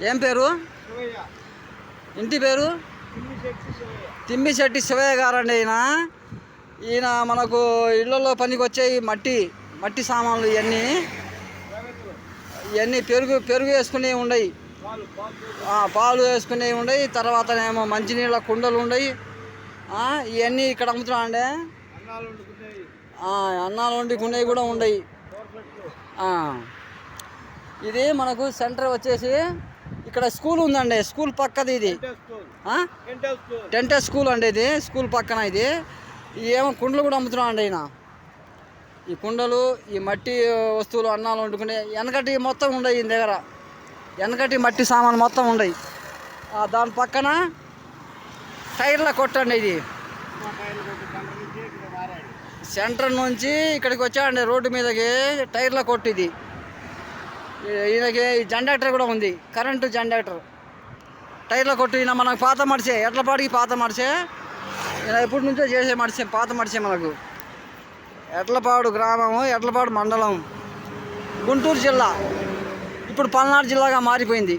ఏం పేరు? ఇంటి పేరు? తిమ్మిశెట్టి శివయ్య గారండి. ఈయన మనకు ఇళ్లలో పనికి వచ్చే మట్టి సామాన్లు ఇవన్నీ పెరుగు వేసుకునేవి ఉండయి, పాలు వేసుకునేవి ఉండయి. తర్వాత ఏమో మంచినీళ్ళ కుండలు ఉండయి. ఇవన్నీ ఇక్కడ అమ్ముతున్నా అండి. అన్నాలు వండుకునేవి కూడా ఉండయి. ఇది మనకు సెంటర్ వచ్చేసి ఇక్కడ స్కూల్ ఉందండి. స్కూల్ పక్కది ఇది టెంటస్ స్కూల్ అండి. ఇది స్కూల్ పక్కన ఇది ఏమో కుండలు కూడా అమ్ముతున్నాం అండి. ఈ కుండలు, ఈ మట్టి వస్తువులు, అన్నాలు వండుకునే వెనకటి మొత్తం ఉండయి ఈయన దగ్గర. వెనకటి మట్టి సామాన్లు మొత్తం ఉండయి. దాని పక్కన టైర్ల కొట్టండి. ఇది సెంటర్ నుంచి ఇక్కడికి వచ్చాడండి, రోడ్డు మీదకి టైర్ల కొట్టు. ఇది ఈయనకి జనరేటర్ కూడా ఉంది, కరెంటు జనరేటర్. టైర్ల కొట్టు ఈయన మనకు పాత మడిసే, ఎడ్లపాడికి పాత మడిసే. ఈయన ఎప్పటి నుంచో చేసే మడిసే, పాత మడిసే. మనకు ఎడ్లపాడు గ్రామము, ఎడ్లపాడు మండలం, గుంటూరు జిల్లా. ఇప్పుడు పల్నాడు జిల్లాగా మారిపోయింది.